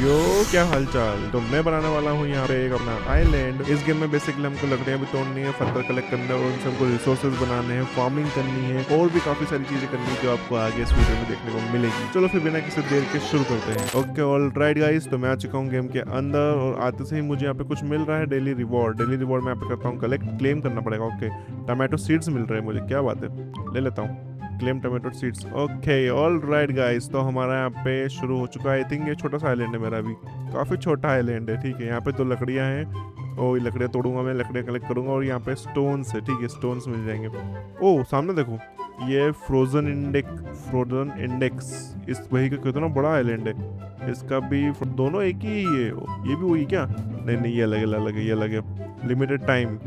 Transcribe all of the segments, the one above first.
यो क्या हालचाल। तो मैं बनाने वाला हूँ यहाँ पे एक अपना आइलैंड। इस गेम में बेसिकली हमको लकड़ियाँ भी तोड़नी है, पत्थर कलेक्ट करना है और उनसे हमको रिसोर्सेज बनाने हैं, फार्मिंग करनी है और भी काफी सारी चीजें करनी है जो आपको आगे इस वीडियो में देखने को मिलेगी। चलो फिर बिना किसी देर के शुरू करते हैं। ओके ऑलराइट गाइस, तो मैं आ चुका हूँ गेम के अंदर और आते से ही मुझे यहाँ पे कुछ मिल रहा है, डेली रिवॉर्ड। डेली रिवॉर्ड मैं यहाँ पे करता हूँ कलेक्ट, क्लेम करना पड़ेगा। ओके टमाटो सीड्स मिल रहे हैं मुझे, क्या बात है, ले लेता हूँ claim tomato seeds. Okay all right guys, तो हमारा यहाँ पे शुरू हो चुका है। आई थिंक ये छोटा सा आइलैंड है मेरा भी, काफी छोटा आइलैंड है। ठीक है, यहाँ पे 2 लकड़ियाँ हैं और लकड़ियाँ तोड़ूंगा मैं, लकड़ियाँ कलेक्ट करूंगा और यहाँ पे स्टोन्स है। ठीक है, स्टोन्स मिल जाएंगे। ओ सामने देखो, ये फ्रोजन इंडेक्स इस वही का कितना बड़ा आइलैंड है। इसका भी दोनों एक ही है, ये भी वही क्या? नहीं नहीं, ये अलग है, ये अलग है। लिमिटेड टाइम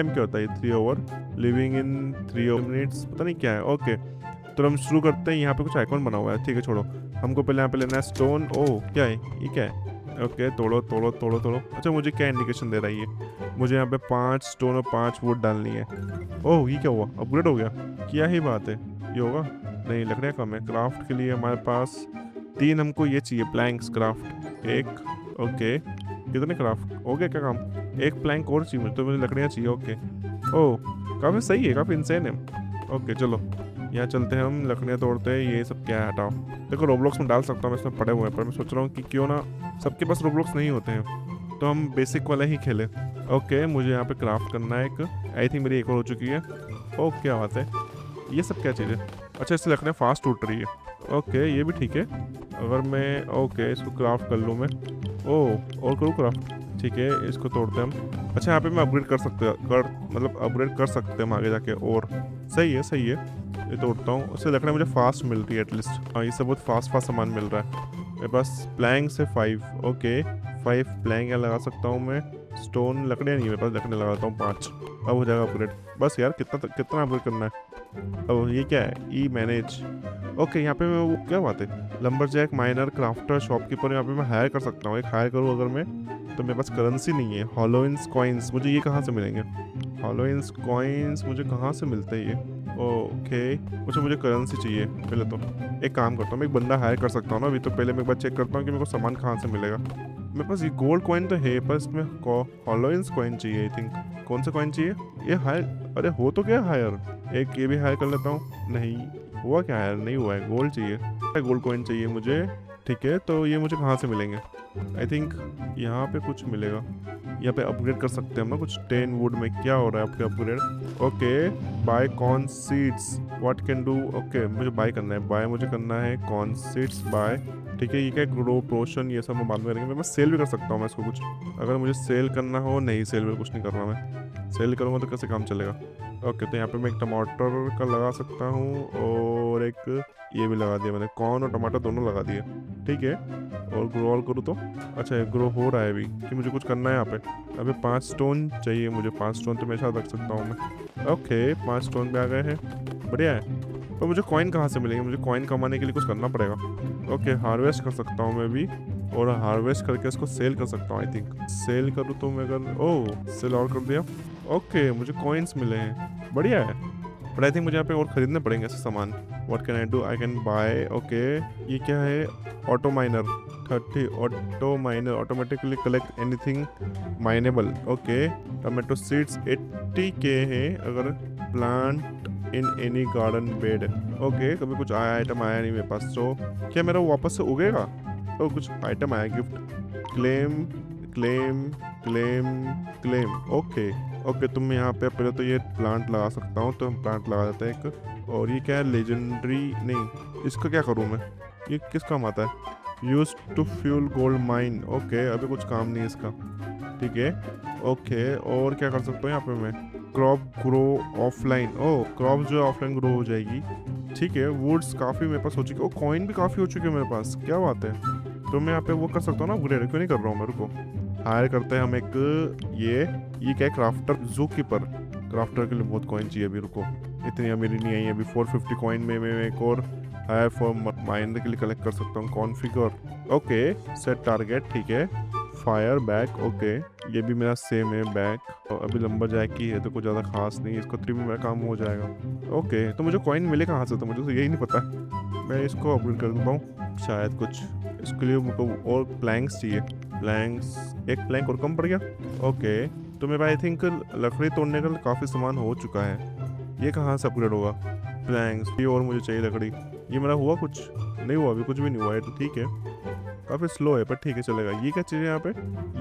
क्या होता है? 3 ओवर लिविंग इन 3 मिनट्स, पता नहीं क्या है। ओके तो हम शुरू करते हैं। यहाँ पे कुछ आइकॉन बना हुआ है, ठीक है छोड़ो, हमको पहले यहाँ पे लेना है स्टोन। ओह क्या है ये, क्या है? ओके तोड़ो तोड़ो तोड़ो तोड़ो। अच्छा मुझे क्या इंडिकेशन दे रहा है ये? मुझे यहाँ पे 5 स्टोन और 5 वुड डालनी है। ओह ये क्या हुआ, अपग्रेड हो गया? क्या ही बात है, ये होगा? नहीं लकड़ियाँ कम है। क्राफ्ट के लिए हमारे पास 3 हमको ये चाहिए प्लैंक्स क्राफ्ट। एक ओके, कितने क्राफ्ट हो गया क्या काम? एक प्लैंक और चाहिए मुझे, तो मुझे लकड़ियाँ चाहिए। ओके ओह काफ़ी सही है, काफ़ी इंसेन है। ओके चलो यहाँ चलते हैं, हम लकड़ियाँ तोड़ते हैं। ये सब क्या है, हटाओ। देखो रोब्लॉक्स में डाल सकता हूँ मैं, इसमें पड़े हुए हैं, पर मैं सोच रहा हूँ कि क्यों ना, सबके पास रोब्लॉक्स नहीं होते हैं तो हम बेसिक वाला ही खेलें। ओके मुझे यहाँ पे क्राफ्ट करना है एक, आई थिंक मेरी एक और हो चुकी है। ओह क्या बात है, ये सब क्या चीज़ है? अच्छा इससे लकड़ियाँ फास्ट टूट रही है। ओके ये भी ठीक है, अगर मैं ओके इसको क्राफ्ट कर लूँ मैं। ओह और करूँ क्राफ्ट, ठीक है इसको तोड़ते हैं हम। अच्छा यहाँ पे मैं अपग्रेड कर सकते मतलब अपग्रेड कर सकते हैं हम आगे जाके, और सही है सही है। ये तोड़ता हूँ, उससे लकड़ियाँ मुझे फास्ट मिल रही है एटलीस्ट। हाँ ये सब बहुत फास्ट सामान मिल रहा है मेरे पास। प्लैंक से 5 ओके 5 प्लैंक यहाँ लगा सकता हूँ मैं। स्टोन लकड़ियाँ नहीं है मेरे पास, लकड़ियाँ लगाता हूँ 5, अब हो जाएगा अपग्रेड। बस यार कितना अपग्रेड करना है? अब ये क्या है, ई मैनेज। ओके यहाँ पे मैं वो क्या बात है, लंबरजैक माइनर क्राफ्टर शॉपकीपर, यहाँ पे मैं हायर कर सकता हूँ। एक हायर करूँ अगर मैं, तो मेरे पास करेंसी नहीं है। हॉलोइंस कॉइन्स मुझे ये कहाँ से मिलेंगे? हॉलोइंस कॉइन्स मुझे कहाँ से मिलते हैं ये? ओके मुझे करेंसी चाहिए पहले। तो एक काम करता हूँ, मैं एक बंदा हायर कर सकता हूँ ना अभी, तो पहले मैं एक बार चेक करता हूँ कि मेरे को सामान कहाँ से मिलेगा। मेरे पास ये गोल्ड कॉइन तो है, पर इसमें हॉलोइंस कॉइन चाहिए आई थिंक। कौन सा कॉइन चाहिए ये हायर? अरे हो तो क्या हायर, एक ये भी हायर कर लेता हूँ। नहीं हुआ क्या हायर, नहीं हुआ है, गोल्ड चाहिए, गोल्ड कॉइन चाहिए मुझे। ठीक है तो ये मुझे कहाँ से मिलेंगे? आई थिंक यहाँ पे कुछ मिलेगा, यहाँ पे अपग्रेड कर सकते हैं हम ना कुछ। 10 वुड में क्या हो रहा है आपके upgrade? Okay buy corn seeds, what can do. Okay मुझे बाय करना है, बाय मुझे करना है कॉर्न सीड्स बाय। ठीक है ये क्या ग्रो पोशन, ये सब हम बाद में करेंगे। मैं सेल भी कर सकता हूँ मैं इसको कुछ, अगर मुझे सेल करना हो। नहीं सेल में कुछ नहीं कर रहा मैं, सेल करूँगा तो कैसे काम चलेगा? ओके तो यहाँ पे मैं एक टमाटर का लगा सकता हूँ और एक ये भी लगा दिया मैंने, कॉर्न और टमाटर दोनों लगा दिए। ठीक है और ग्रो ऑल करूँ तो अच्छा ग्रो हो रहा है अभी, कि मुझे कुछ करना है यहाँ पे। अभी 5 स्टोन चाहिए मुझे, 5 स्टोन तो मेरे साथ रख सकता हूँ मैं। ओके 5 स्टोन पे आ गए हैं, बढ़िया है। पर मुझे कॉइन कहाँ से मिलेंगे? मुझे कॉइन कमाने के लिए कुछ करना पड़ेगा। ओके हार्वेस्ट कर सकता हूँ मैं भी, और हार्वेस्ट करके इसको सेल कर सकता हूँ। आई थिंक सेल करूँ तो मैं अगर, ओह सेल और कर दिया। ओके मुझे कॉइन्स मिले हैं, बढ़िया है। बट आई थिंक मुझे यहाँ पे और खरीदने पड़ेंगे ऐसे सामान। What can I do, I can buy. Okay ये क्या है, auto minor 30 auto minor automatically collect anything minable. Okay tomato seeds 80 के है अगर plant in any garden bed. Okay कभी कुछ आइटम आया नहीं मेरे पास, तो क्या मेरा वापस से उगेगा? तो कुछ आइटम आया, gift claim claim claim claim. Okay okay तुम यहाँ पे पहले तो ये प्लांट लगा सकता हूँ, तो हम प्लांट लगा देते हैं एक। और ये क्या है, लेजेंडरी नहीं, इसका क्या करूँ मैं? ये किस काम आता है? Use to fuel gold mine. Okay अभी कुछ काम नहीं है इसका, ठीक है। ओके और क्या कर सकता हूँ यहाँ पे मैं? Crop grow offline. Oh crop जो ऑफलाइन ग्रो हो जाएगी, ठीक है। वुड्स काफ़ी मेरे पास हो चुके, और कॉइन भी काफ़ी हो चुके हैं मेरे पास, क्या बात है। तो मैं यहाँ पे वो कर सकता हूँ ना अपग्रेड, क्यों नहीं कर रहा हूँ? मेरे को हायर करते हैं हम एक, ये क्या है, क्राफ्टर जू कीपर। क्राफ्टर के लिए बहुत कॉइन चाहिए अभी, रुको इतनी अमीरी नहीं आई अभी। 450 कॉइन में मैं एक और हायर फॉर माइनर के लिए कलेक्ट कर सकता हूँ। कॉन्फिगर ओके सेट टारगेट, ठीक है। फायर बैक ओके ये भी मेरा सेम है बैक। अभी लंबर जैक की है तो कुछ ज़्यादा खास नहीं, इसको 3 में मेरा काम हो जाएगा। ओके तो मुझे कॉइन मिले कहाँ से, तो मुझे तो यही नहीं पता। मैं इसको अपग्रेड कर देता हूँ, शायद कुछ इसके लिए मुझको और प्लैंक्स चाहिए। प्लैंक्स, एक प्लैंक और कम पड़ गया। ओके, तो मेरे आई थिंक लकड़ी तोड़ने का काफ़ी सामान हो चुका है। ये कहाँ से अपग्रेड होगा? प्लैंक्स, ये और मुझे चाहिए लकड़ी। ये मेरा हुआ कुछ नहीं हुआ, अभी कुछ भी नहीं हुआ है, तो ठीक है। काफ़ी स्लो है पर ठीक है, चलेगा। ये क्या चीज़ है यहाँ पे?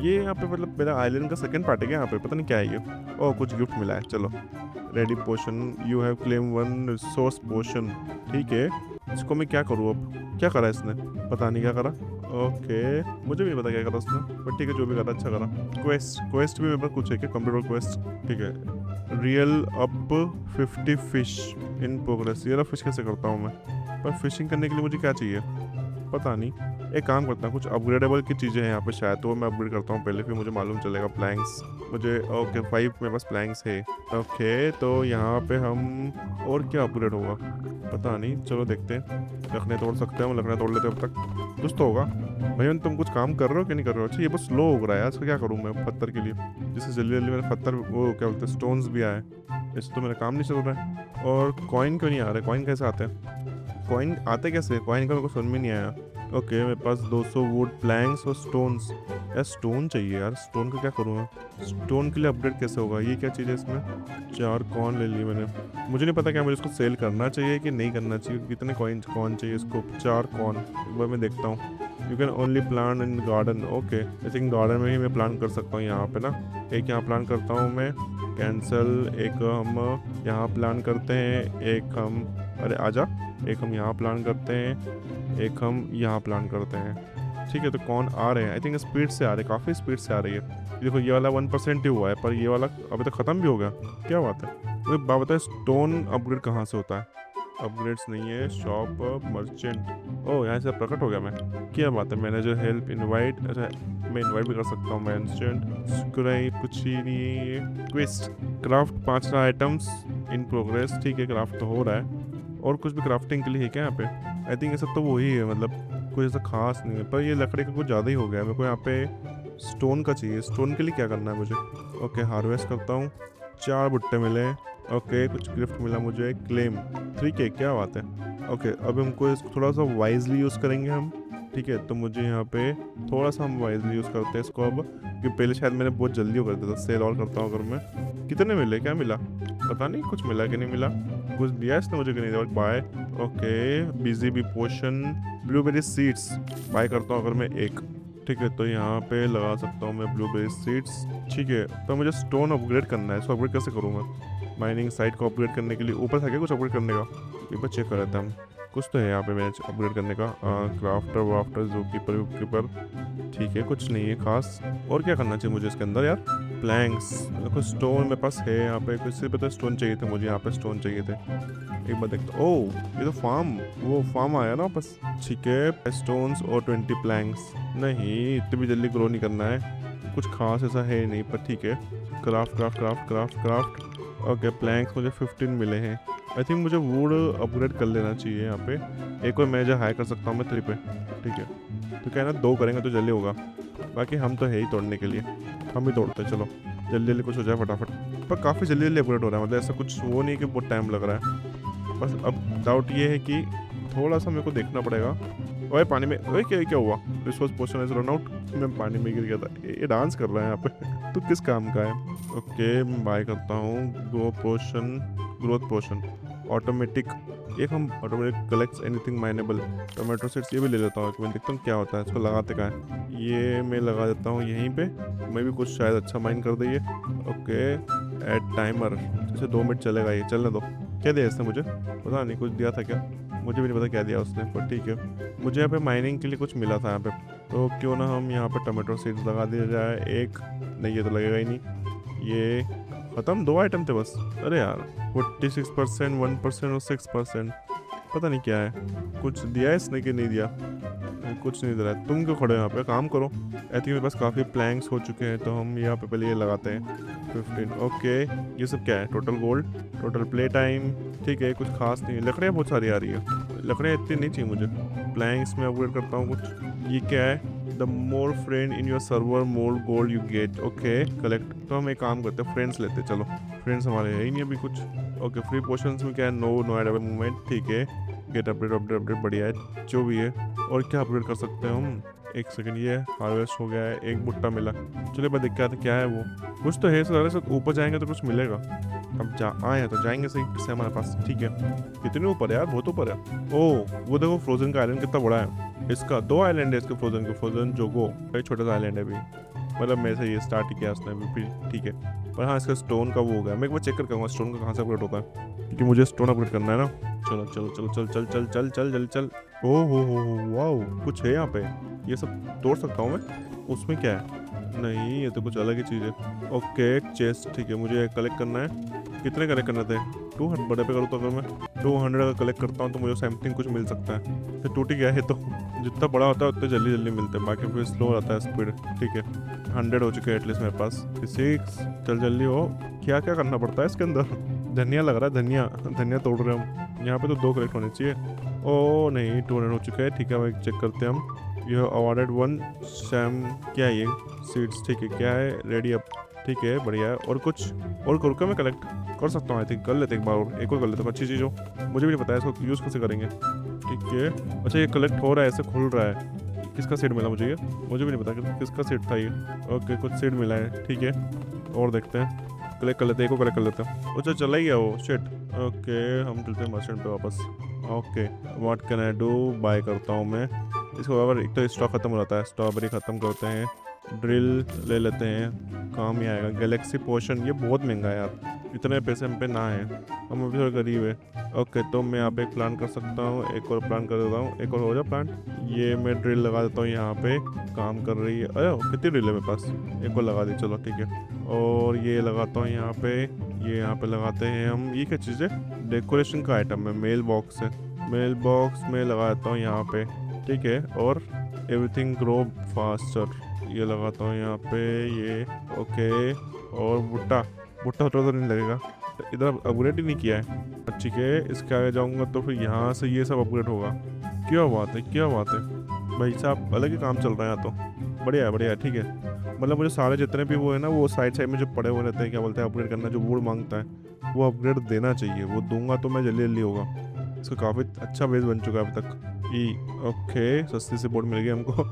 ये यहाँ पे मतलब मेरा आइलैंड का सेकंड पार्ट है क्या यहाँ पे? पता नहीं क्या है ये। ओह, कुछ गिफ्ट मिला है, चलो। Ready potion, you have claim 1 resource potion. ठीक है, इसको मैं क्या करूँ अब? क्या करा इसने? पता नहीं क्या करा। ओके, मुझे भी नहीं पता क्या करा उसने, बट ठीक है, जो भी करा अच्छा करा। क्वेस्ट भी मेरे पास कुछ है क्या? कंप्यूटर क्वेस्ट, ठीक है। Real up 50 fish in progress. ये फिश कैसे करता हूँ मैं? पर फिशिंग करने के लिए मुझे क्या चाहिए पता नहीं। एक काम करता हूँ, कुछ अपग्रेडेबल की चीज़ें हैं यहाँ पे शायद, तो वो मैं अपग्रेड करता हूँ पहले, फिर मुझे मालूम चलेगा। प्लैंक्स मुझे, ओके 5 मेरे पास प्लैंक्स है। ओके, तो यहाँ पे हम और क्या अपग्रेड होगा पता नहीं, चलो देखते हैं। लकड़े तोड़ सकते हैं हम, लकड़े तोड़ लेते हैं अब तक। कुछ तो होगा। भाई तुम कुछ काम कर रहे हो कि नहीं कर रहे हो? अच्छा, ये बस स्लो हो रहा है, इसका क्या करूँ मैं पत्थर के लिए? जिससे जल्दी जल्दी मेरे पत्थर, वो क्या बोलते हैं, स्टोन्स भी आए। इससे तो मेरा काम नहीं चल रहा है। और कॉइन क्यों नहीं आ रहे? कॉइन कैसे आते हैं? कॉइन आते कैसे? कॉइन का मेरे को समझ में नहीं आया। ओके, मेरे पास 200 वुड प्लैंक्स और स्टोन्स। यार स्टोन चाहिए यार, स्टोन का क्या करूँ मैं? स्टोन के लिए अपडेट कैसे होगा? ये क्या चीज़ है इसमें? 4 कॉइन ले ली मैंने। मुझे नहीं पता क्या मुझे इसको सेल करना चाहिए कि नहीं करना चाहिए। कितने कॉइन चाहिए इसको? 4 कॉइन। एक बार मैं देखता हूँ। You can only plan in garden. Okay, I think garden में ही मैं प्लान कर सकता हूँ यहाँ पे ना। एक यहाँ प्लान करता हूँ मैं, कैंसिल। एक हम यहाँ प्लान करते हैं, एक हम, अरे आजा, एक हम यहाँ प्लान करते हैं, एक हम यहाँ प्लान करते हैं। ठीक है, तो कौन आ रहे हैं? आई थिंक स्पीड से आ रहे हैं, काफ़ी स्पीड से आ रही है। देखो ये वाला 1% ही हुआ है, पर ये वाला अभी तक ख़त्म भी हो गया। क्या बात है? तो बात बताए, स्टोन अपग्रेड कहाँ से होता है? अपग्रेड्स नहीं है, शॉप मर्चेंट। ओह, यहाँ से प्रकट हो गया मैं। क्या बात है? Manager help invite. अच्छा, मैं इनवाइट भी कर सकता हूँ। मर्चेंट कुछ ही नहीं है। Quest craft 5 items in progress. ठीक है, क्राफ्ट तो हो रहा है। और कुछ भी क्राफ्टिंग के लिए है क्या यहाँ पे? आई थिंक ये सब तो वही है, मतलब कुछ ऐसा खास नहीं है। पर ये लकड़ी का कुछ ज़्यादा ही हो गया है। मेरे को यहाँ पे स्टोन का चाहिए। स्टोन के लिए क्या करना है मुझे? ओके, हार्वेस्ट करता हूँ। 4 भुट्टे मिले। ओके, कुछ गिफ्ट मिला मुझे, क्लेम। ठीक है, क्या बात है। ओके, अब हमको इसको थोड़ा सा वाइजली यूज़ करेंगे हम। ठीक है, तो मुझे यहाँ पे थोड़ा सा हम वाइजली यूज़ करते हैं इसको अब, क्योंकि पहले शायद मैंने बहुत जल्दी हो करता था। सेल और करता हूँ अगर मैं। कितने मिले? क्या मिला पता नहीं, कुछ मिला कि नहीं मिला। कुछ दिया इसने मुझे कि नहीं दिया। बाय। ओके, बिजी बी पोशन, ब्लूबेरी सीड्स बाय करता हूँ अगर मैं एक। ठीक है, तो यहाँ पे लगा सकता हूँ मैं ब्लूबेरी सीड्स। ठीक है, तो मुझे स्टोन अपग्रेड करना है। इसको अपग्रेड कैसे करूँ मैं? माइनिंग साइट को अपग्रेड करने के लिए ऊपर था क्या कुछ अपग्रेड करने का? एक बार चेक कर लेते हैं हम। कुछ तो है यहाँ पे मैंने अपग्रेड करने का। क्राफ्टर वाफ्टर, जो कीपर। ठीक है, कुछ नहीं है खास। और क्या करना चाहिए मुझे इसके अंदर यार? प्लैंक्स, कुछ स्टोन मेरे पास है यहाँ पे। किसी पे तो स्टोन चाहिए थे मुझे, यहाँ पे स्टोन चाहिए थे। एक बार देखता। ओह, ये तो फार्म आया ना वापस। ठीक है, स्टोन्स और 20 प्लैंक्स। नहीं, इतनी भी जल्दी ग्रो नहीं करना है, कुछ खास ऐसा है नहीं, पर ठीक है। क्राफ्ट। ओके, प्लैंक्स मुझे 15 मिले हैं। आई थिंक मुझे वुड अपग्रेड कर लेना चाहिए यहाँ पे। एक और मैनेजर हाई कर सकता हूँ मैं 3 पे। ठीक है, तो क्या है ना, 2 करेंगे तो जल्दी होगा। बाकी हम तो है ही तोड़ने के लिए, हम ही तोड़ते हैं। चलो जल्दी कुछ हो जाए फटाफट। पर काफ़ी जल्दी अपग्रेड हो रहा है, मतलब ऐसा कुछ वो नहीं कि बहुत टाइम लग रहा है। बस अब डाउट ये है कि थोड़ा सा मेरे को देखना पड़ेगा। ओए पानी में, ओए क्या हुआ? Resource potion is run out. मैं पानी में गिर गया था। ये डांस कर रहा है यहाँ पे। तो किस काम का है? ओके, मैं बाय करता हूँ। ग्रोथ पोशन ऑटोमेटिक। एक हम automatic collects anything minable. Tomato seeds ये भी ले लेता हूँ। मैं देखता हूँ क्या होता है, इसको लगाते क्या है। ये मैं लगा देता हूँ यहीं पे। मैं भी कुछ शायद अच्छा माइन कर दे ये। ओके, एड टाइमर, जैसे 2 मिनट चलेगा ये, चलने दो। क्या दिया इसने मुझे? पता नहीं, कुछ दिया था क्या? मुझे भी नहीं पता क्या दिया उसने, पर ठीक है। मुझे यहाँ पे माइनिंग के लिए कुछ मिला था यहाँ पे, तो क्यों ना हम यहाँ पे टोमेटो सीड्स लगा दिया जाए। एक नहीं, ये तो लगेगा ही नहीं। ये ख़त्म, 2 आइटम थे बस। अरे यार, 46%, 1% और 6%। पता नहीं क्या है। कुछ दिया है इसने कि नहीं दिया? कुछ नहीं दे रहा है। तुम क्यों खड़े हो यहाँ पे? काम करो। आई थिंक मेरे पास काफ़ी प्लैंक्स हो चुके हैं, तो हम यहाँ पे पहले ये लगाते हैं 15। ओके, ये सब क्या है? Total gold, total play time. ठीक है, कुछ खास नहीं है। लकड़ियाँ बहुत सारी आ रही है, लकड़ियाँ इतनी नहीं चाहिए मुझे। प्लैंक्स में अपग्रेड करता हूँ कुछ। ये क्या है? The more friend in your server more gold you get. Okay, collect. तो हम एक काम करते हैं, फ्रेंड्स लेते हैं। चलो, फ्रेंड्स हमारे है ही नहीं अभी कुछ। ओके, फ्री पोशंस में क्या है? No edible movement. ठीक है, गेट अपडेट अपडेट अपडेट बढ़िया है जो भी है। और क्या अपग्रेड कर सकते हैं हम? एक सेकंड, ये हार्वेस्ट हो गया है, एक भुट्टा मिला। चलिए मैं देख के आता क्या है वो। कुछ तो है सर, ऊपर जाएंगे तो कुछ मिलेगा। अब जा आए हैं तो जाएंगे सही फिर से हमारे पास, ठीक है। कितने ऊपर है यार, बहुत ऊपर है। ओह वो देखो फ्रोजन का आइलैंड कितना बड़ा है। इसका 2 आइलैंड है इसके, फ्रोजन के, फ्रोजन जोगो भाई छोटा सा आइलैंड है अभी, मतलब मेरे से ये स्टार्ट किया उसने अभी फिर, ठीक है। पर हाँ इसका स्टोन का वो हो गया, मैं एक बार चेक कर कहूँगा स्टोन का कहाँ से अपग्रेड होता है, क्योंकि मुझे स्टोन अपग्रेड करना है ना। चलो चलो चलो चल चल चल चल चल जल्दी चल। ओह हो वाओ, कुछ है यहाँ पे, ये सब तोड़ सकता हूँ मैं? उसमें क्या है? नहीं ये तो कुछ अलग ही चीज़ है। ओके चेस्ट, ठीक है, मुझे कलेक्ट करना है। कितने कलेक्ट करने थे? 200 बड़े पे करूँ तो अगर मैं 200 का कलेक्ट करता हूँ तो मुझे समथिंग कुछ मिल सकता है। फिर टूट ही गया है तो जितना बड़ा होता है उतने जल्दी जल्दी मिलते हैं, बाकी फिर स्लो रहता है स्पीड, ठीक है। 100 हो चुके हैं एटलीस्ट मेरे पास। 6 चल जल्दी हो। क्या क्या करना पड़ता है इसके अंदर? धनिया लग रहा है, धनिया धनिया तोड़ रहे हैं हम। यहाँ पे तो 2 कलेक्ट होने चाहिए। ओ नहीं 200 हो चुका है, ठीक है। मैं चेक करते हैं हम। यह अवॉर्डेड 1 सैम, क्या है ये? सीड्स, ठीक है। क्या है? रेडी अप, ठीक है बढ़िया है। और कुछ और करूँ क्या मैं? कलेक्ट कर सकता हूँ आई थिंक, कर लेते एक बार और, एक और कर लेते हैं। अच्छी चीज़ हो, मुझे भी नहीं पता है इसको यूज़ कैसे करेंगे, ठीक है। अच्छा ये कलेक्ट हो रहा है, ऐसे खुल रहा है। किसका सीड मिला मुझे? ये मुझे भी नहीं पता कि किसका सीड था ये। ओके कुछ सीड मिला है, ठीक है। और देखते हैं, कलेक्ट कर लेते हैं, एक और कलेक्ट कर लेते हैं। अच्छा चला ही गया वो, शिट। ओके हम चलते हैं मर्चेंट पे वापस। Okay what can I do? Buy करता हूँ मैं इसको। अगर एक तो स्टॉक खत्म हो जाता है, स्ट्रॉबेरी खत्म करते हैं, ड्रिल ले लेते हैं, काम ही आएगा। गैलेक्सी पोशन, ये बहुत महंगा है यार, इतने पैसे हम पे ना है, हम अभी थोड़ा गरीब है। ओके तो मैं यहाँ पे एक प्लान कर सकता हूँ, एक और प्लान कर देता हूँ, एक और हो जाए प्लान। ये मैं ड्रिल लगा देता हूँ यहाँ पे, काम कर रही है। अरे कितनी ड्रिल है मेरे पास? एक और लगा दी, चलो ठीक है। और ये लगाता हूँ यहाँ पे, ये यहाँ पे लगाते हैं हम। ये क्या चीज़ है? डेकोरेशन का आइटम है, मेल बॉक्स है। मेल बॉक्स में लगा देता हूँ यहाँ पे, ठीक है। और एवरीथिंग ग्रो फास्टर, ये लगाता हूँ यहाँ पे, ये ओके। और भुट्टा, भुट्टा तो नहीं लगेगा, इधर अपग्रेड ही नहीं किया है, ठीक है। इसके आगे जाऊँगा तो फिर यहाँ से ये सब अपग्रेड होगा। क्या बात है, क्या बात है भाई साहब, अलग ही काम चल रहा है यहाँ तो। बढ़िया है बढ़िया है, ठीक है। मतलब मुझे सारे जितने भी वो है ना, वो साइड साइड में जो पड़े हुए रहते हैं, क्या बोलते हैं, अपग्रेड करना, जो वुड मांगता है वो अपग्रेड देना चाहिए। वो दूंगा तो मैं जल्दी जल्दी होगा। इसका काफ़ी अच्छा बेस बन चुका है अब तक। ओके सस्ती से बोर्ड मिल गई हमको।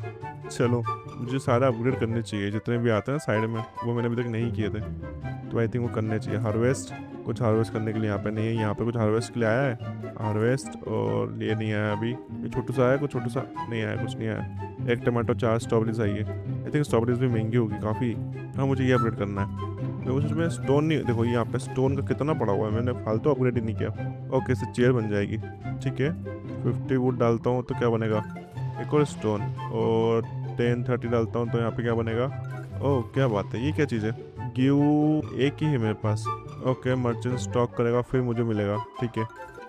चलो मुझे सारा अपग्रेड करने चाहिए, जितने भी आते हैं साइड में, वो मैंने अभी तक नहीं किए थे, तो आई थिंक वो करने चाहिए। हार्वेस्ट, कुछ हार्वेस्ट करने के लिए यहाँ पे नहीं है, यहाँ पे कुछ हार्वेस्ट के लिए आया है हार्वेस्ट, और ये नहीं आया अभी। ये छोटू सा आया, कुछ छोटू सा नहीं आया, कुछ नहीं आया। एक टमाटो, 4 स्ट्रॉबेरीज आई है। आई थिंक स्ट्रॉबेरीज भी महंगी होगी काफ़ी। हाँ मुझे ये अपग्रेड करना है। देखो उसमें स्टोन नहीं, देखो यहाँ पे स्टोन का कितना पड़ा हुआ है, मैंने फालतू अपग्रेड ही नहीं किया। ओके इससे चेयर बन जाएगी, ठीक है। 50 वुड डालता हूँ तो क्या बनेगा? एक और स्टोन। और 10-30 डालता हूँ तो यहाँ पे क्या बनेगा? ओह क्या बात है, ये क्या चीज़ है? गिव एक ही है मेरे पास। ओके मर्चेंट स्टॉक करेगा फिर मुझे मिलेगा, ठीक है।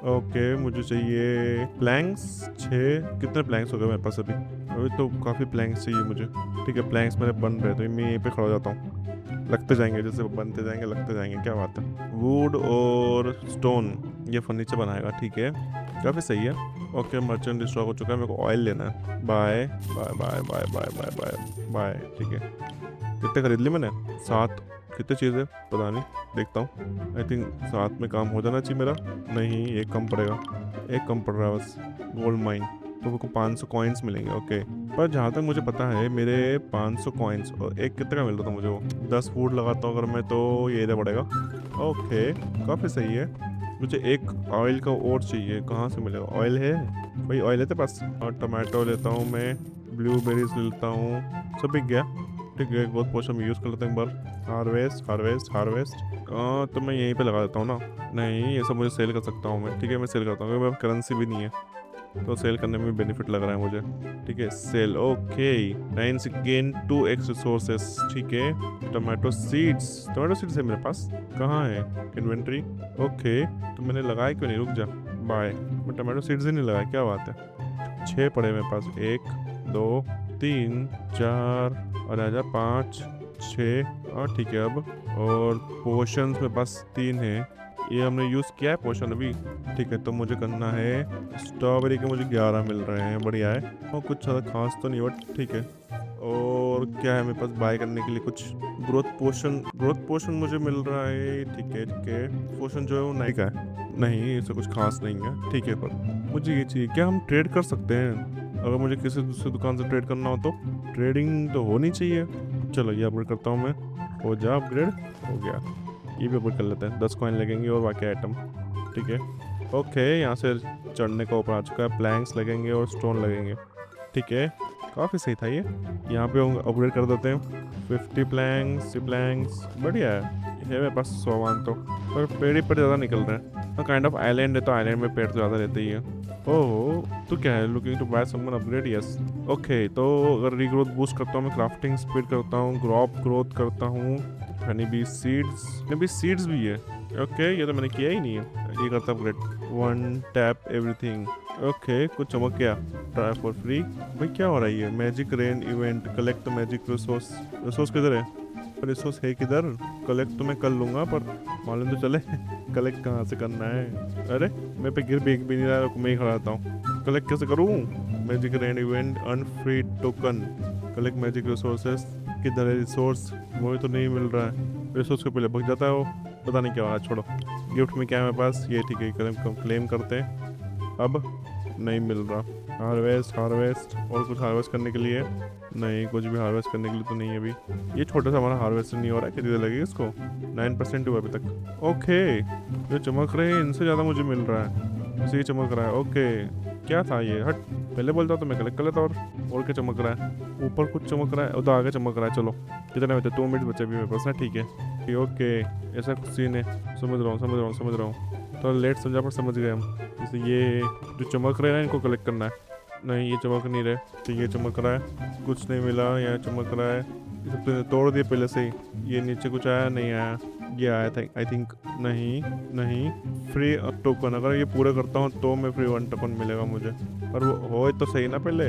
ओके मुझे चाहिए प्लैंक्स 6। कितने प्लैंक्स हो गए मेरे पास अभी? अभी तो काफ़ी प्लैंक्स चाहिए मुझे, ठीक है। प्लैंक्स मेरे बन रहे तो मैं यहीं पे खड़ा हो जाता हूँ, लगते जाएंगे, जैसे बनते जाएंगे लगते जाएंगे, क्या बात है। वुड और स्टोन ये फर्नीचर बनाएगा, ठीक है, काफ़ी सही है। ओके मर्चेंट स्टॉक हो चुका है, मेरे को ऑयल लेना है। Buy buy buy buy buy buy buy buy, ठीक है। कितने खरीद ली मैंने? 7। कितने चीज़ें पता नहीं, देखता हूँ। आई थिंक 7 में काम हो जाना चाहिए मेरा। नहीं एक कम पड़ेगा, एक कम पड़ रहा है बस। गोल्ड माइन तो मेरे को 500 कॉइन्स मिलेंगे, ओके। पर जहाँ तक मुझे पता है मेरे 500 कॉइन्स और एक कितने का मिल रहा था मुझे वो? 10 फूड लगाता हूँ अगर मैं तो ये इधर पड़ेगा, ओके काफ़ी सही है। मुझे एक ऑयल का और चाहिए, कहाँ से मिलेगा? ऑयल है भाई, ऑयल है तेरे पास? और टमाटो लेता हूँ मैं, ब्लूबेरीज लेता हूँ, सब बिक गया, ठीक है। बहुत पोशन में यूज़ कर लेते हैं एक बार। हार्वेस्ट हार्वेस्ट हार्वेस्ट, तो मैं यहीं पे लगा देता हूँ ना। नहीं ये सब मुझे सेल कर सकता हूँ मैं, ठीक है। मैं सेल करता हूँ क्योंकि मेरे करेंसी भी नहीं है, तो सेल करने में बेनिफिट लग रहा है मुझे, ठीक है। Cell, okay. 9 gain 2x resources, ठीक है। टमाटो सीड्स, टमाटो सीड्स है मेरे पास, कहाँ है इन्वेंट्री? ओके तो मैंने लगाया क्यों नहीं, रुक जा। बाय, मैं टमाटो सीड्स ही नहीं लगाया, क्या बात है। 6 पड़े मेरे पास, 1 2 3 4 और आजा 5 6, और ठीक है। अब और पोशंस मेरे पास 3 है, ये हमने यूज़ किया है पोशन अभी, ठीक है। तो मुझे करना है स्ट्रॉबेरी के, मुझे 11 मिल रहे हैं, बढ़िया है। और कुछ ज़्यादा खास तो नहीं बट ठीक है। और क्या है मेरे पास बाय करने के लिए? कुछ ग्रोथ पोशन मुझे मिल रहा है, ठीक है ठीक है। पोशन जो है वो नहीं का है, नहीं इससे कुछ खास नहीं है, ठीक है। पर मुझे ये चाहिए। क्या हम ट्रेड कर सकते हैं? अगर मुझे किसी दूसरी दुकान से ट्रेड करना हो तो ट्रेडिंग तो होनी चाहिए। चलो ये अपग्रेड करता हूँ मैं। हो जा अपग्रेड, हो गया। ये भी अपग्रेड कर लेते हैं, 10 कॉइन लगेंगे और बाकी आइटम। ठीक है, ओके। यहाँ से चढ़ने का ऊपर आ चुका है, प्लैंक्स लगेंगे और स्टोन लगेंगे। ठीक है, काफ़ी सही था ये। यहाँ पे हम अपग्रेड कर देते हैं, 50 प्लैंक्स बढ़िया है। मेरे पास सामान तो, पर पेड़ ही पेड़ ज़्यादा निकल रहे हैं। हाँ, काइंड ऑफ आइलैंड है तो आइलैंड में पेड़ तो ज़्यादा रहते ही है। ओह, तो क्या है, looking to buy someone upgrade, yes. Okay, तो अगर रीग्रोथ बूस्ट करता हूँ मैं, क्राफ्टिंग स्पीड करता हूँ, क्रॉप ग्रोथ करता हूँ, हनी बी सीड्स भी है। ओके, ये तो मैंने किया ही नहीं है। ये करता अपग्रेड, 1 टैप एवरीथिंग। ओके, कुछ चमक गया, ट्राई फॉर फ्री। भाई क्या हो रहा है ये? Magic rain event, collect magic resource किधर है? रिसोर्स है किधर? कलेक्ट तो मैं कर लूँगा, पर मालूम तो चले कलेक्ट कहाँ से करना है। अरे मेरे पे गिर भी नहीं रहा है, मैं ही खड़ा रहता हूँ। कलेक्ट कैसे करूँ? Magic rain event, unfree token, collect magic resources. किधर है रिसोर्स? मुझे तो नहीं मिल रहा है। रिसोर्स के पहले भग जाता है वो, पता नहीं क्या हुआ। छोड़ो, गिफ्ट में क्या है मेरे पास? ये ठीक है, क्लेम करते हैं। अब नहीं मिल रहा। हार्वेस्ट और कुछ हार्वेस्ट करने के लिए नहीं, कुछ भी हार्वेस्ट करने के लिए तो नहीं है अभी। ये छोटा सा हमारा हार्वेस्ट नहीं हो रहा है। कितनी देर लगेगी इसको? 9% हुआ अभी तक। ओके, जो चमक रहे हैं इनसे ज़्यादा मुझे मिल रहा है। इसे चमक रहा है। ओके, क्या था ये? हट, पहले बोलता तो मैं कलेक्ट कर लेता। और क्या चमक रहा है? ऊपर कुछ चमक रहा है, उधर आगे चमक रहा है। चलो, कितने बचे? 2 मिनट बचे भी मेरे पास ना। ठीक है, ओके, ऐसा कुछ सीन है। समझ रहा हूँ। तो लेट समझा पर समझ गए हम। जैसे ये जो चमक रहे हैं इनको कलेक्ट करना है। नहीं, ये चमक नहीं रहे, तो ये चमक रहा है। कुछ नहीं मिला, यहाँ चमक रहा है। ये सब तो तोड़ दिए पहले से ही। ये नीचे कुछ आया नहीं आया? ये आया था आई थिंक। नहीं, फ्री टोकन, अगर ये पूरा करता हूँ तो मैं फ्री 1 टोकन मिलेगा मुझे। पर वो हो तो सही ना पहले।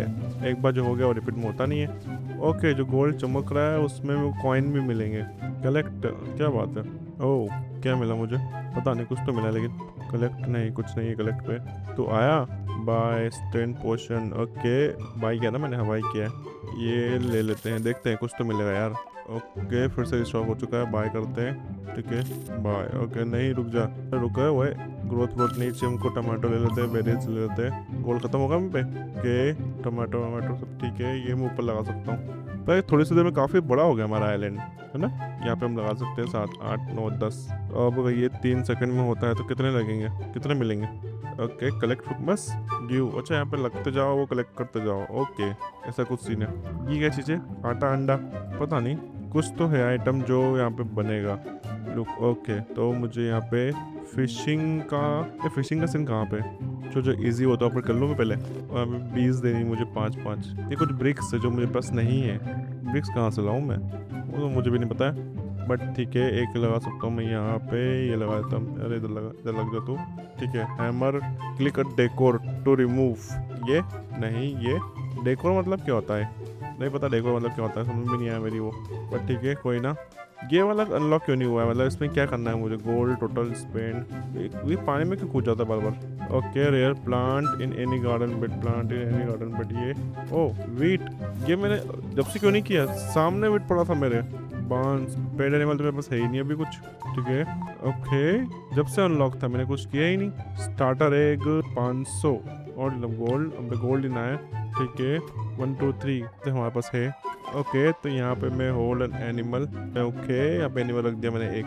एक बार जो हो गया वो रिपीट में होता नहीं है। ओके, जो गोल्ड चमक रहा है उसमें वो कॉइन भी मिलेंगे। कलेक्ट, क्या बात है। ओह, क्या मिला मुझे? पता नहीं, कुछ तो मिला, लेकिन कलेक्ट नहीं, कुछ नहीं है कलेक्ट पे। तो आया buy strength potion. Okay, buy किया ना मैंने? हाँ, बाई किया है। ये ले लेते हैं, देखते हैं कुछ तो मिलेगा यार। ओके, फिर से स्टॉक हो चुका है, बाय करते हैं। ठीक है, बाय। ओके, नहीं रुका है वो ग्रोथ नहीं चाहिए हमको। टमाटो ले लेते हैं, बेरीज ले लेते हैं। गोल्ड खत्म होगा मुझ पे। ओके, टमाटो सब ठीक है। ये मैं ऊपर लगा सकता हूँ। पर थोड़ी सी देर में काफ़ी बड़ा हो गया हमारा आइलैंड, है ना? यहाँ पे हम लगा सकते हैं 7, 8, 9, 10। अब अगर ये 3 सेकंड में होता है तो कितने लगेंगे, कितने मिलेंगे? ओके, कलेक्ट बस ड्यू। अच्छा, यहाँ पे लगते जाओ, वो कलेक्ट करते जाओ। ओके, ऐसा कुछ सीन है। ये क्या चीज़ है? आटा अंडा, पता नहीं, कुछ तो है आइटम जो यहाँ पे बनेगा। लुक, ओके, तो मुझे यहाँ पे फिशिंग का सीन कहाँ पे? जो इजी होता है, पर कर लूँ मैं पहले। और अभी 20 देनी मुझे, 5। ये कुछ ब्रिक्स है जो मुझे पास नहीं है। ब्रिक्स कहाँ से लाऊँ मैं? वो तो मुझे भी नहीं पता है, बट ठीक है, एक लगा सकता हूँ मैं यहाँ पे। ये लगा देता हूँ। अरे इधर लग जा तू। ठीक है, hammer, click decor to remove. ये नहीं, ये डेकोर मतलब क्या होता है? नहीं पता डेकोर मतलब क्या होता है, समझ में नहीं आया मेरी वो। बट ठीक है, कोई ना। ये वाला अनलॉक क्यों नहीं हुआ है? मतलब इसमें क्या करना है मुझे? Gold total spend. ये पानी में क्यों कूद जाता है बार बार? Okay, rare plant in any garden bed, ये ओह वीट। ये मैंने जब से क्यों नहीं किया? सामने वीट पड़ा था मेरे। बांस, पेड एनिमल तो मेरे पास है ही नहीं अभी कुछ। ठीक है, ओके, जब से अनलॉक था मैंने कुछ किया ही नहीं। स्टार्टर एग 500 और गोल्ड, अब गोल्ड लेना है। ठीक है, 1, 2, 3 तो हमारे पास है। ओके, तो यहाँ पे मैं होल्ड एन एनिमल। ओके, यहाँ पे एनिमल रख दिया मैंने एक।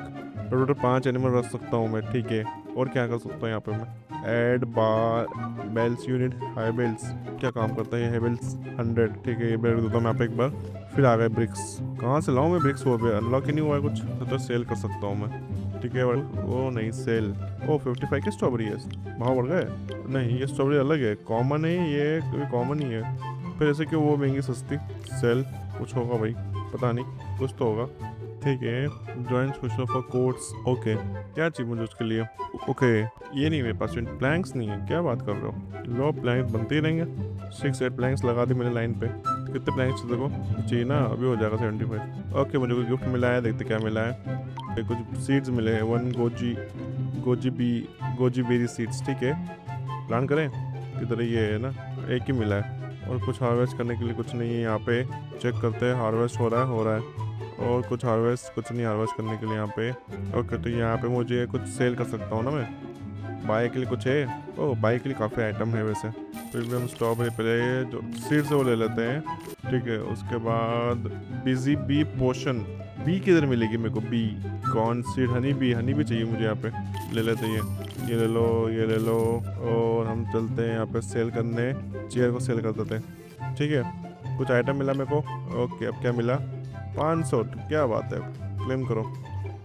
टोटल 5 एनिमल रख सकता हूँ मैं। ठीक है, और क्या कर सकता हूँ यहाँ पे मैं? ऐड बार बेल्स यूनिट, हाई बेल्स क्या काम करता है? ये बेल्स 100। ठीक है, ये बेल देता हूँ मैं यहाँ पे एक बार। फिर आ गए ब्रिक्स। कहाँ से लाऊँ मैं ब्रिक्स? वो पे अनलॉक ही नहीं हुआ है कुछ। तो सेल कर सकता हूँ मैं। ठीक है, वो नहीं सेल। ओ 55 की स्ट्रॉबेरी है, भाव बढ़ गए। नहीं, ये स्ट्रॉबेरी अलग है, कॉमन है ये, कोई कॉमन ही है। फिर ऐसे कि वो महंगी सस्ती सेल, कुछ होगा भाई, पता नहीं, कुछ तो होगा। ठीक है, join special for quotes. Okay, क्या चाहिए मुझे उसके लिए? ओके, ये नहीं मेरे पास प्लैंक्स नहीं है। क्या बात कर रहे हो? लो, प्लैंक्स बनते ही रहेंगे। 6-8 प्लैंक्स लगा दी मैंने लाइन पे। कितने प्लैंक्स देखो चाहिए ना? अभी हो जाएगा 75। ओके, मुझे कोई गिफ्ट मिला है, देखते क्या मिला है। कुछ सीड्स मिले हैं, 1 गोजी बेरी सीड्स। ठीक है, प्लान करें किधर? ये है ना, एक ही मिला है। और कुछ हार्वेस्ट करने के लिए कुछ नहीं है यहाँ पे। चेक करते हैं, हार्वेस्ट हो रहा है। और कुछ हार्वेस्ट, कुछ नहीं हार्वेस्ट करने के लिए यहाँ पे। ओके, तो यहाँ पे मुझे कुछ सेल कर सकता हूँ ना मैं? बाय के लिए कुछ है? ओह, बाय के लिए काफ़ी आइटम है वैसे। फिर भी हम स्ट्रॉबेरी पहले जो सीड्स है वो ले लेते हैं, ठीक है। उसके बाद बिजी बी पोशन, बी किधर मिलेगी मेरे को? Bee corn seed, honey bee चाहिए मुझे यहाँ पे। ले लेते हैं ये ले लो, ये ले लो। और हम चलते हैं यहाँ पे सेल करने, चेयर को सेल कर देते हैं, ठीक है। कुछ आइटम मिला मेरे को। ओके, अब क्या मिला? 500, क्या बात है, क्लेम करो।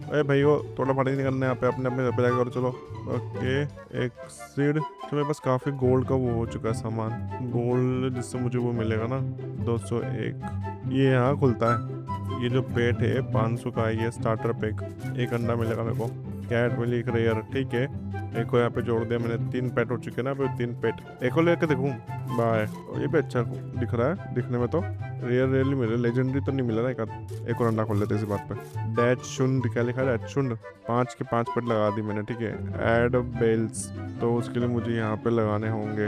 अरे भाई वो थोड़ा फाड़ी नहीं करना है यहाँ पे, अपने अपने घर पे जाकर करो, चलो। ओके, एक सीड। तो मेरे पास काफ़ी गोल्ड का वो हो चुका है सामान, गोल्ड जिससे मुझे वो मिलेगा ना 201। ये यहाँ खुलता है, ये जो पेट है 500 का है, ये स्टार्टर पैक। एक अंडा मिलेगा मेरे को, कैट मिली एक रेयर, ठीक है। एक को यहाँ पे जोड़ दिया मैंने, 3 पेट हो चुके ना, फिर 3 पेट। एक को लेकर देखूँ, बाय। ये भी अच्छा दिख रहा है दिखने में तो। रेयर रेयरली मिले, लेजेंडरी तो नहीं मिला ना। एक और अंडा खोल लेते इसी बात पे। डैच शुंड, क्या लिखा है? डैच शुंड। 5 के 5 पेट लगा दी मैंने, ठीक है। ऐड बेल्स, तो उसके लिए मुझे यहाँ पे लगाने होंगे।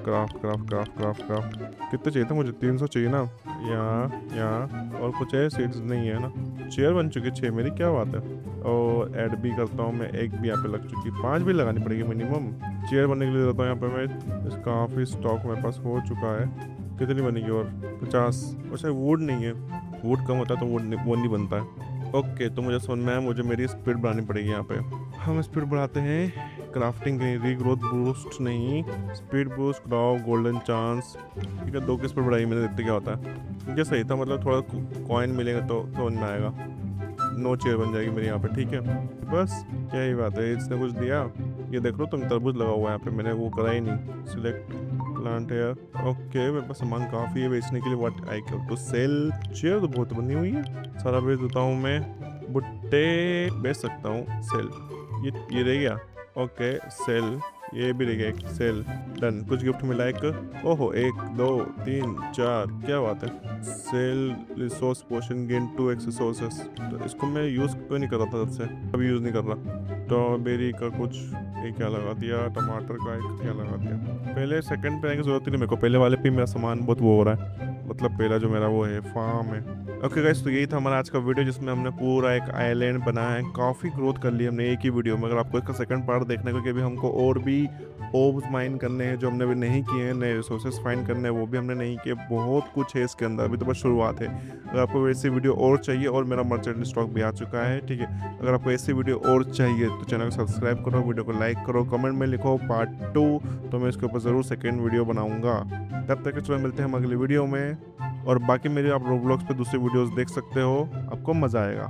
Craft craft craft craft craft कितने चाहिए थे मुझे? 300 चाहिए ना। यहाँ और कुछ है? सीड्स नहीं है ना। चेयर बन चुकी 6 मेरी, क्या बात है। और ऐड भी करता हूँ मैं, एक भी यहाँ पे लग चुकी, 5 भी लगानी पड़ेगी मिनिमम। चेयर बनने के लिए देता हूँ यहाँ पे मैं। काफ़ी स्टॉक मेरे पास हो चुका है। कितनी बनेगी? और 50। अच्छा, वुड नहीं है, वुड कम होता है तो वो नहीं बनता है। ओके, तो मुझे समझ में आया, मुझे मेरी स्पीड बढ़ानी पड़ेगी यहाँ पे। हम स्पीड बढ़ाते हैं, क्राफ्टिंग कहीं, रीग्रोथ बूस्ट नहीं, speed boost, crop, golden chance, ठीक है। 2 की स्पीड बढ़ाई मैंने, देखते क्या होता है। ये सही था, मतलब थोड़ा कॉइन मिलेगा तो समझ में आएगा। 9 चेयर बन जाएगी मेरी यहाँ पे, ठीक है। बस क्या ही बात है, इसने कुछ दिया। ये देख लो तुम, तरबूज लगा हुआ है यहाँ पे, मैंने वो करा ही नहीं। Select plant hair. ओके, मेरे पास सामान काफ़ी है बेचने के लिए। What I can to sell? Chair तो बहुत बनी हुई है, सारा बेच देता हूँ मैं। भुट्टे बेच सकता हूँ, सेल। ये रह गया, ओके सेल। ये भी रह गया एक, सेल, डन। कुछ गिफ्ट मिला एक, ओहो 1 2 3 4, क्या बात है। सेल रिसोर्स पोशन, गेन 2x रिसोर्सेस। तो इसको मैं यूज़ क्यों नहीं कर रहा था तब से, अभी यूज़ नहीं कर रहा। स्ट्रॉबेरी का कुछ, ये क्या लगा दिया। टमाटर का एक क्या लगा दिया। पहले सेकंड पे आने की जरूरत ही नहीं मेरे को, पहले वाले पे मेरा सामान बहुत वो हो रहा है। मतलब पहला जो मेरा वो है फार्म है। ओके गाइस, तो यही था हमारा आज का वीडियो, जिसमें हमने पूरा एक आइलैंड बनाया है। काफ़ी ग्रोथ कर ली हमने एक ही वीडियो में। अगर आपको इसका सेकंड पार्ट देखने को, कि अभी हमको और भी ओब्स माइन करने हैं जो हमने अभी नहीं किए हैं, नए रिसोर्सेज फाइंड करने हैं वो भी हमने नहीं किए। बहुत कुछ है इसके अंदर, अभी तो बस शुरुआत है। अगर आपको वैसी वीडियो और चाहिए, और मेरा मर्चेंट स्टॉक भी आ चुका है, ठीक है। अगर आपको ऐसी वीडियो और चाहिए तो चैनल को सब्सक्राइब करो, वीडियो को लाइक करो, कमेंट में लिखो पार्ट 2, तो मैं इसके ऊपर ज़रूर सेकेंड वीडियो बनाऊँगा। तब तक के मिलते हैं हम अगली वीडियो में। और बाकी मेरे आप रोब्लॉक्स पे दूसरी वीडियोस देख सकते हो, आपको मज़ा आएगा।